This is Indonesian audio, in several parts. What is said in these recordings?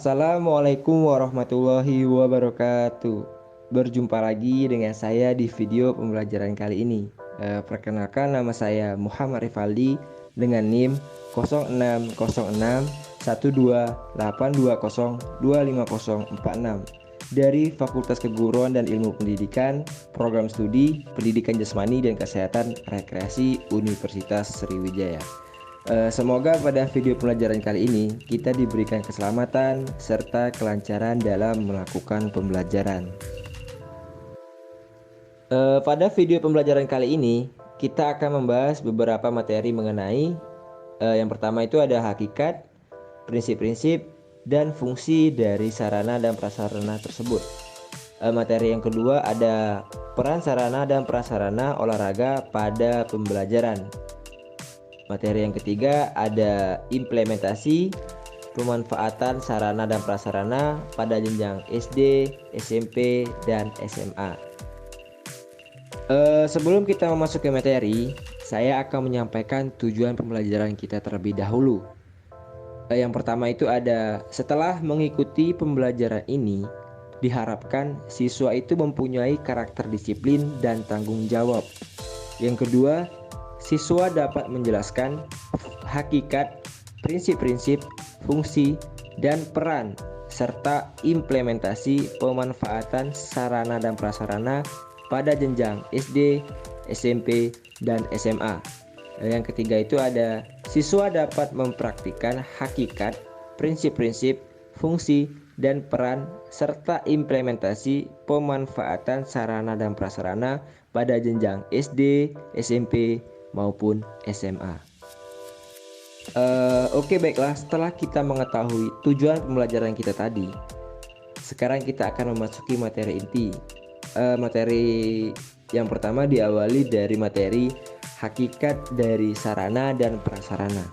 Assalamualaikum warahmatullahi wabarakatuh. Berjumpa lagi dengan saya di video pembelajaran kali ini. Perkenalkan, nama saya Muhammad Rifaldi dengan NIM 06061282025046 dari Fakultas Keguruan dan Ilmu Pendidikan, Program Studi Pendidikan Jasmani dan Kesehatan Rekreasi Universitas Sriwijaya. Semoga pada video pembelajaran kali ini kita diberikan keselamatan serta kelancaran dalam melakukan pembelajaran. Pada video pembelajaran kali ini kita akan membahas beberapa materi mengenai yang pertama itu ada hakikat, prinsip-prinsip, dan fungsi dari sarana dan prasarana tersebut. Materi yang kedua ada peran sarana dan prasarana olahraga pada pembelajaran. Materi yang ketiga ada implementasi pemanfaatan sarana dan prasarana pada jenjang SD, SMP, dan SMA. Sebelum kita memasuki materi, saya akan menyampaikan tujuan pembelajaran kita terlebih dahulu. Yang pertama itu ada setelah mengikuti pembelajaran ini, diharapkan siswa itu mempunyai karakter disiplin dan tanggung jawab. Yang kedua, siswa dapat menjelaskan hakikat, prinsip-prinsip, fungsi, dan peran serta implementasi pemanfaatan sarana dan prasarana pada jenjang SD, SMP, dan SMA. Yang ketiga itu ada siswa dapat mempraktikkan hakikat, prinsip-prinsip, fungsi, dan peran serta implementasi pemanfaatan sarana dan prasarana pada jenjang SD, SMP, maupun SMA. Oke, baiklah, setelah kita mengetahui tujuan pembelajaran kita tadi, sekarang kita akan memasuki materi inti. Materi yang pertama diawali dari materi hakikat dari sarana dan prasarana.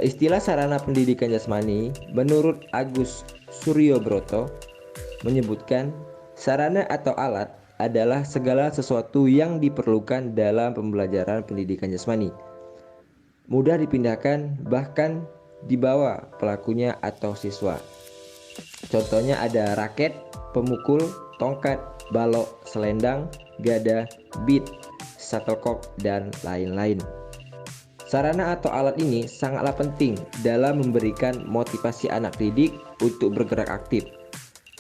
Istilah sarana pendidikan jasmani menurut Agus Suryobroto menyebutkan sarana atau alat adalah segala sesuatu yang diperlukan dalam pembelajaran pendidikan jasmani. Mudah dipindahkan bahkan dibawa pelakunya atau siswa. Contohnya ada raket, pemukul, tongkat, balok, selendang, gada, bead, shuttlecock, dan lain-lain. Sarana atau alat ini sangatlah penting dalam memberikan motivasi anak didik untuk bergerak aktif,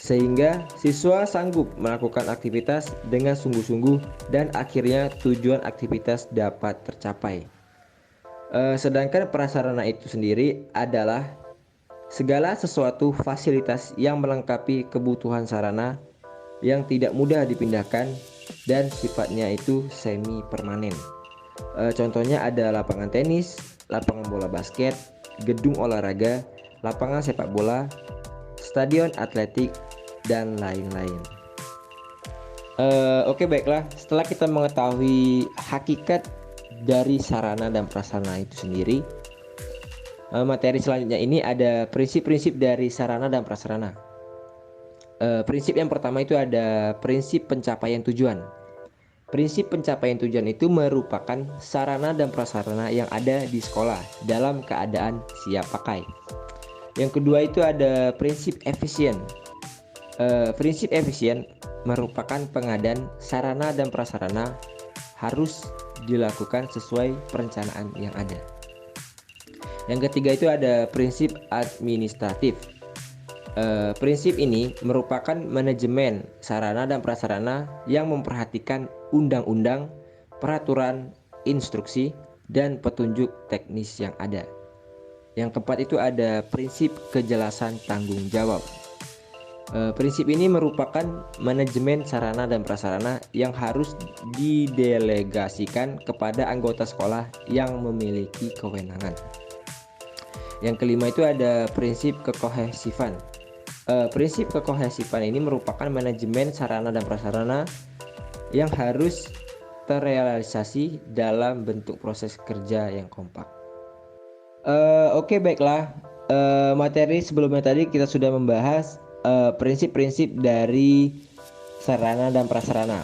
sehingga siswa sanggup melakukan aktivitas dengan sungguh-sungguh dan akhirnya tujuan aktivitas dapat tercapai. Sedangkan prasarana itu sendiri adalah segala sesuatu fasilitas yang melengkapi kebutuhan sarana yang tidak mudah dipindahkan dan sifatnya itu semi permanen. Contohnya ada lapangan tenis, lapangan bola basket, gedung olahraga, lapangan sepak bola, stadion atletik, dan lain-lain. Oke, baiklah, setelah kita mengetahui hakikat dari sarana dan prasarana itu sendiri, materi selanjutnya ini ada prinsip-prinsip dari sarana dan prasarana. Prinsip yang pertama itu ada prinsip pencapaian tujuan. Prinsip pencapaian tujuan itu merupakan sarana dan prasarana yang ada di sekolah dalam keadaan siap pakai. Yang kedua itu ada prinsip efisien. Prinsip efisien merupakan pengadaan sarana dan prasarana harus dilakukan sesuai perencanaan yang ada. Yang ketiga itu ada prinsip administratif. Prinsip ini merupakan manajemen sarana dan prasarana yang memperhatikan undang-undang, peraturan, instruksi, dan petunjuk teknis yang ada. Yang keempat itu ada prinsip kejelasan tanggung jawab. Prinsip ini merupakan manajemen sarana dan prasarana yang harus didelegasikan kepada anggota sekolah yang memiliki kewenangan. Yang kelima itu ada prinsip kekohesifan. Prinsip kekohesifan ini merupakan manajemen sarana dan prasarana yang harus terrealisasi dalam bentuk proses kerja yang kompak. Oke, baiklah, materi sebelumnya tadi kita sudah membahas prinsip-prinsip dari sarana dan prasarana.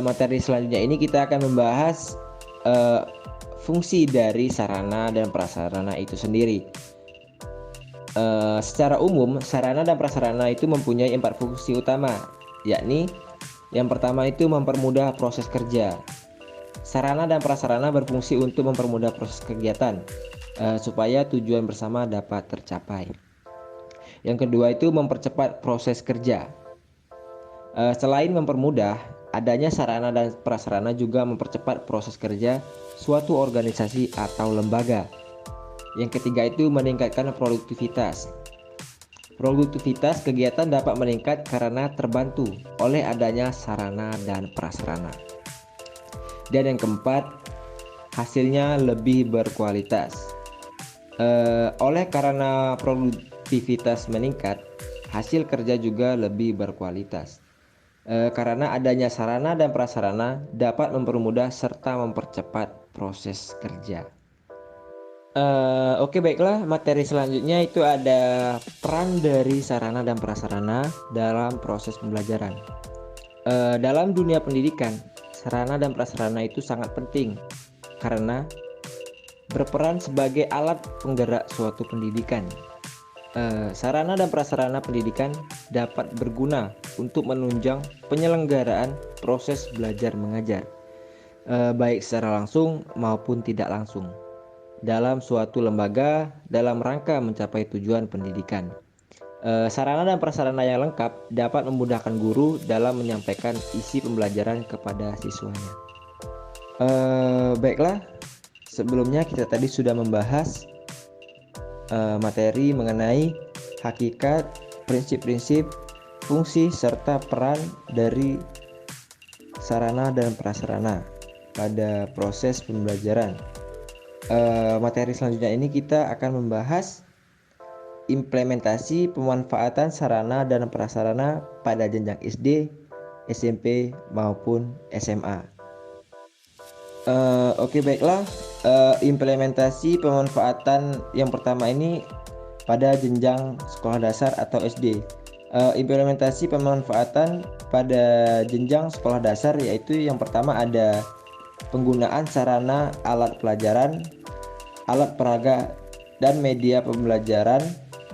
Materi selanjutnya ini kita akan membahas fungsi dari sarana dan prasarana itu sendiri. Secara umum, sarana dan prasarana itu mempunyai 4 fungsi utama, yakni yang pertama itu mempermudah proses kerja. Sarana dan prasarana berfungsi untuk mempermudah proses kegiatan supaya tujuan bersama dapat tercapai. Yang kedua itu mempercepat proses kerja. Selain mempermudah, adanya sarana dan prasarana juga mempercepat proses kerja suatu organisasi atau lembaga. Yang ketiga itu meningkatkan produktivitas. Produktivitas kegiatan dapat meningkat karena terbantu oleh adanya sarana dan prasarana. Dan yang keempat, hasilnya lebih berkualitas. Oleh karena produktivitas meningkat, hasil kerja juga lebih berkualitas. Karena adanya sarana dan prasarana dapat mempermudah serta mempercepat proses kerja. Oke, baiklah, materi selanjutnya itu ada peran dari sarana dan prasarana dalam proses pembelajaran. Dalam dunia pendidikan, sarana dan prasarana itu sangat penting karena berperan sebagai alat penggerak suatu pendidikan. Sarana dan prasarana pendidikan dapat berguna untuk menunjang penyelenggaraan proses belajar mengajar, baik secara langsung maupun tidak langsung, dalam suatu lembaga dalam rangka mencapai tujuan pendidikan. Sarana dan prasarana yang lengkap dapat memudahkan guru dalam menyampaikan isi pembelajaran kepada siswanya. Baiklah, sebelumnya kita tadi sudah membahas materi mengenai hakikat, prinsip-prinsip, fungsi, serta peran dari sarana dan prasarana pada proses pembelajaran. Materi selanjutnya ini kita akan membahas implementasi pemanfaatan sarana dan prasarana pada jenjang SD, SMP maupun SMA. Oke, baiklah, implementasi pemanfaatan yang pertama ini pada jenjang sekolah dasar atau SD. Implementasi pemanfaatan pada jenjang sekolah dasar yaitu yang pertama ada penggunaan sarana alat pelajaran, alat peraga, dan media pembelajaran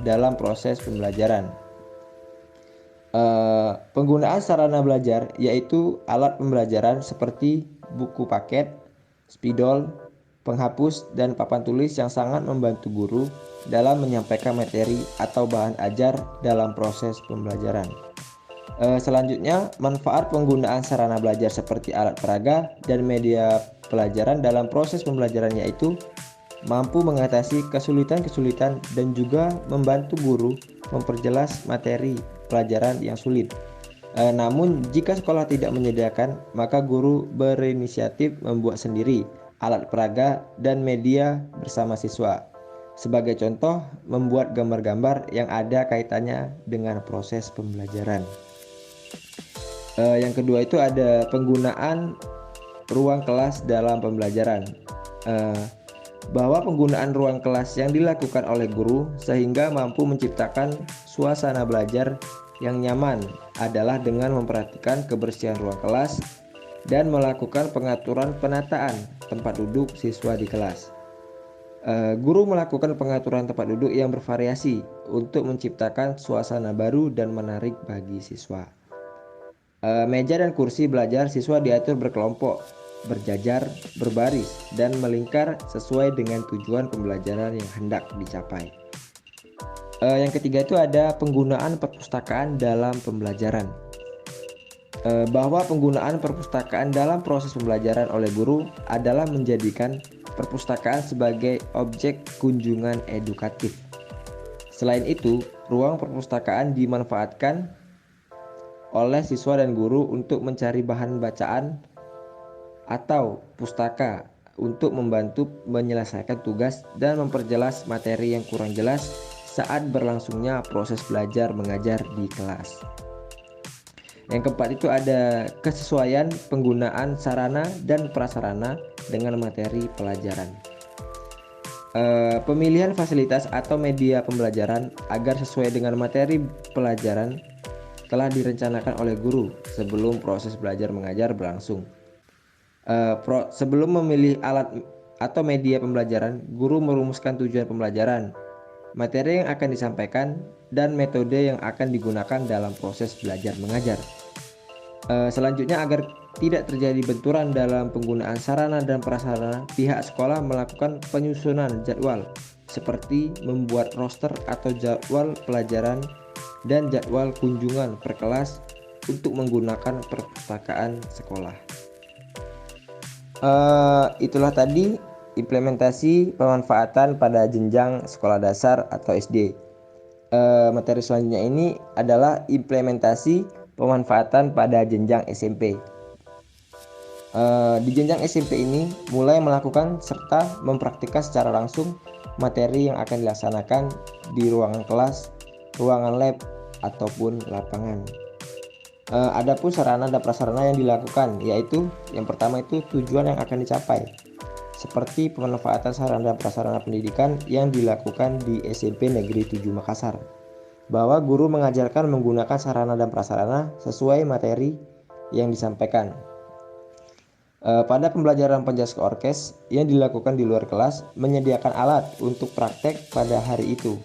dalam proses pembelajaran. Penggunaan sarana belajar yaitu alat pembelajaran seperti buku paket, spidol, penghapus, dan papan tulis yang sangat membantu guru dalam menyampaikan materi atau bahan ajar dalam proses pembelajaran. Selanjutnya, manfaat penggunaan sarana belajar seperti alat peraga dan media pelajaran dalam proses pembelajaran yaitu mampu mengatasi kesulitan-kesulitan dan juga membantu guru memperjelas materi pelajaran yang sulit. Namun jika sekolah tidak menyediakan, maka guru berinisiatif membuat sendiri alat peraga dan media bersama siswa. Sebagai contoh, membuat gambar-gambar yang ada kaitannya dengan proses pembelajaran. Yang kedua itu ada penggunaan ruang kelas dalam pembelajaran. Bahwa penggunaan ruang kelas yang dilakukan oleh guru sehingga mampu menciptakan suasana belajar yang nyaman adalah dengan memperhatikan kebersihan ruang kelas dan melakukan pengaturan penataan tempat duduk siswa di kelas. Guru melakukan pengaturan tempat duduk yang bervariasi untuk menciptakan suasana baru dan menarik bagi siswa. Meja dan kursi belajar siswa diatur berkelompok, berjajar, berbaris, dan melingkar sesuai dengan tujuan pembelajaran yang hendak dicapai. Yang ketiga itu ada penggunaan perpustakaan dalam pembelajaran. Bahwa penggunaan perpustakaan dalam proses pembelajaran oleh guru adalah menjadikan perpustakaan sebagai objek kunjungan edukatif. Selain itu, ruang perpustakaan dimanfaatkan oleh siswa dan guru untuk mencari bahan bacaan atau pustaka untuk membantu menyelesaikan tugas dan memperjelas materi yang kurang jelas saat berlangsungnya proses belajar mengajar di kelas. Yang keempat itu ada kesesuaian penggunaan sarana dan prasarana dengan materi pelajaran. Pemilihan fasilitas atau media pembelajaran agar sesuai dengan materi pelajaran telah direncanakan oleh guru sebelum proses belajar mengajar berlangsung. Sebelum memilih alat atau media pembelajaran, guru merumuskan tujuan pembelajaran, materi yang akan disampaikan, dan metode yang akan digunakan dalam proses belajar mengajar. Selanjutnya, agar tidak terjadi benturan dalam penggunaan sarana dan prasarana, pihak sekolah melakukan penyusunan jadwal seperti membuat roster atau jadwal pelajaran dan jadwal kunjungan per kelas untuk menggunakan perpustakaan sekolah. Itulah tadi implementasi pemanfaatan pada jenjang sekolah dasar atau SD. Materi selanjutnya ini adalah implementasi pemanfaatan pada jenjang SMP. Di jenjang SMP ini mulai melakukan serta mempraktikkan secara langsung materi yang akan dilaksanakan di ruangan kelas, ruangan lab, ataupun lapangan. Adapun sarana dan prasarana yang dilakukan, yaitu yang pertama itu tujuan yang akan dicapai, seperti pemanfaatan sarana dan prasarana pendidikan yang dilakukan di SMP Negeri 7 Makassar, bahwa guru mengajarkan menggunakan sarana dan prasarana sesuai materi yang disampaikan. Pada pembelajaran penjas orkes yang dilakukan di luar kelas, menyediakan alat untuk praktek pada hari itu.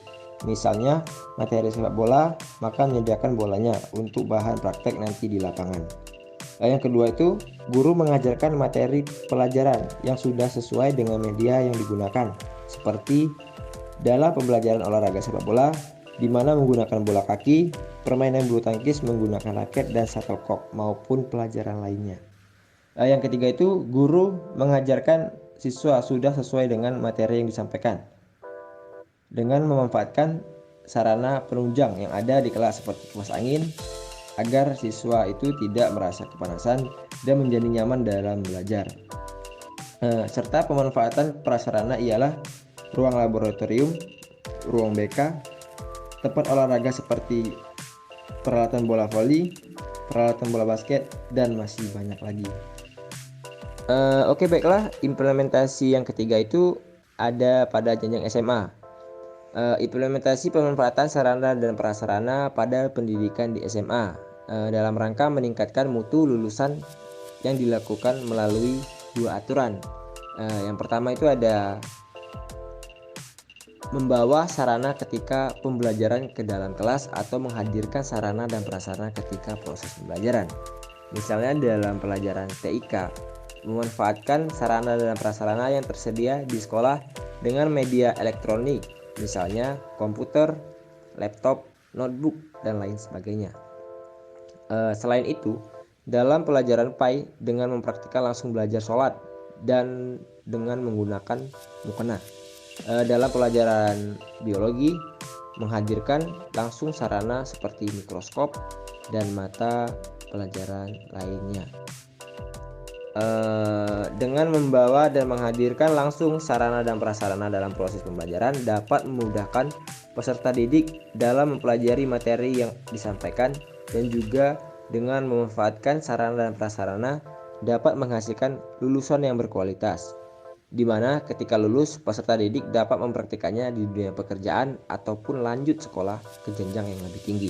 Misalnya materi sepak bola, maka menyediakan bolanya untuk bahan praktek nanti di lapangan. Yang kedua itu, guru mengajarkan materi pelajaran yang sudah sesuai dengan media yang digunakan, seperti dalam pembelajaran olahraga sepak bola, di mana menggunakan bola kaki, permainan bulu tangkis menggunakan raket dan shuttlecock, maupun pelajaran lainnya. Yang ketiga itu, guru mengajarkan siswa sudah sesuai dengan materi yang disampaikan, dengan memanfaatkan sarana penunjang yang ada di kelas seperti kipas angin, agar siswa itu tidak merasa kepanasan dan menjadi nyaman dalam belajar. Serta pemanfaatan prasarana ialah ruang laboratorium, ruang BK, tempat olahraga seperti peralatan bola voli, peralatan bola basket, dan masih banyak lagi. Oke, baiklah, implementasi yang ketiga itu ada pada jenjang SMA. Implementasi pemanfaatan sarana dan prasarana pada pendidikan di SMA dalam rangka meningkatkan mutu lulusan yang dilakukan melalui dua aturan. Yang pertama itu ada membawa sarana ketika pembelajaran ke dalam kelas atau menghadirkan sarana dan prasarana ketika proses pembelajaran. Misalnya dalam pelajaran TIK, memanfaatkan sarana dan prasarana yang tersedia di sekolah dengan media elektronik, misalnya komputer, laptop, notebook, dan lain sebagainya. Selain itu, dalam pelajaran PAI dengan mempraktikkan langsung belajar sholat dan dengan menggunakan mukena. Dalam pelajaran biologi, menghadirkan langsung sarana seperti mikroskop dan mata pelajaran lainnya. Dengan membawa dan menghadirkan langsung sarana dan prasarana dalam proses pembelajaran dapat memudahkan peserta didik dalam mempelajari materi yang disampaikan, dan juga dengan memanfaatkan sarana dan prasarana dapat menghasilkan lulusan yang berkualitas, di mana ketika lulus peserta didik dapat mempraktikannya di dunia pekerjaan ataupun lanjut sekolah ke jenjang yang lebih tinggi.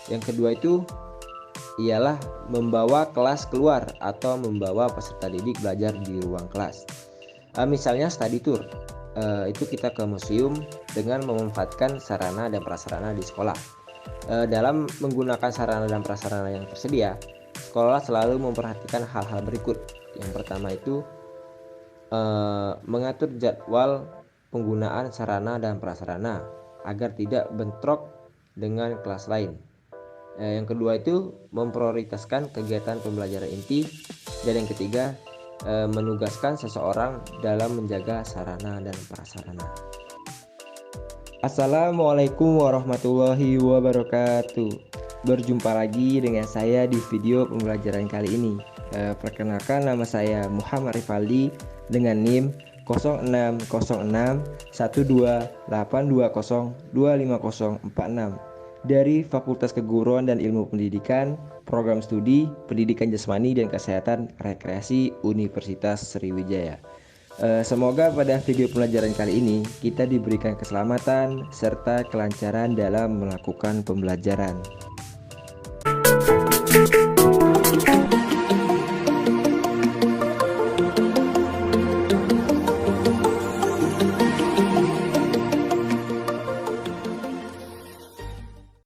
Yang kedua itu ialah membawa kelas keluar atau membawa peserta didik belajar di ruang kelas. Misalnya study tour, itu kita ke museum dengan memanfaatkan sarana dan prasarana di sekolah. Dalam menggunakan sarana dan prasarana yang tersedia, sekolah selalu memperhatikan hal-hal berikut. Yang pertama itu mengatur jadwal penggunaan sarana dan prasarana agar tidak bentrok dengan kelas lain. Yang kedua itu memprioritaskan kegiatan pembelajaran inti, dan yang ketiga menugaskan seseorang dalam menjaga sarana dan prasarana. Assalamualaikum warahmatullahi wabarakatuh. Berjumpa lagi dengan saya di video pembelajaran kali ini. Perkenalkan, nama saya Muhammad Rivaldi dengan NIM 06061282025046 dari Fakultas Keguruan dan Ilmu Pendidikan, Program Studi Pendidikan Jasmani dan Kesehatan Rekreasi Universitas Sriwijaya. Semoga pada video pembelajaran kali ini kita diberikan keselamatan serta kelancaran dalam melakukan pembelajaran.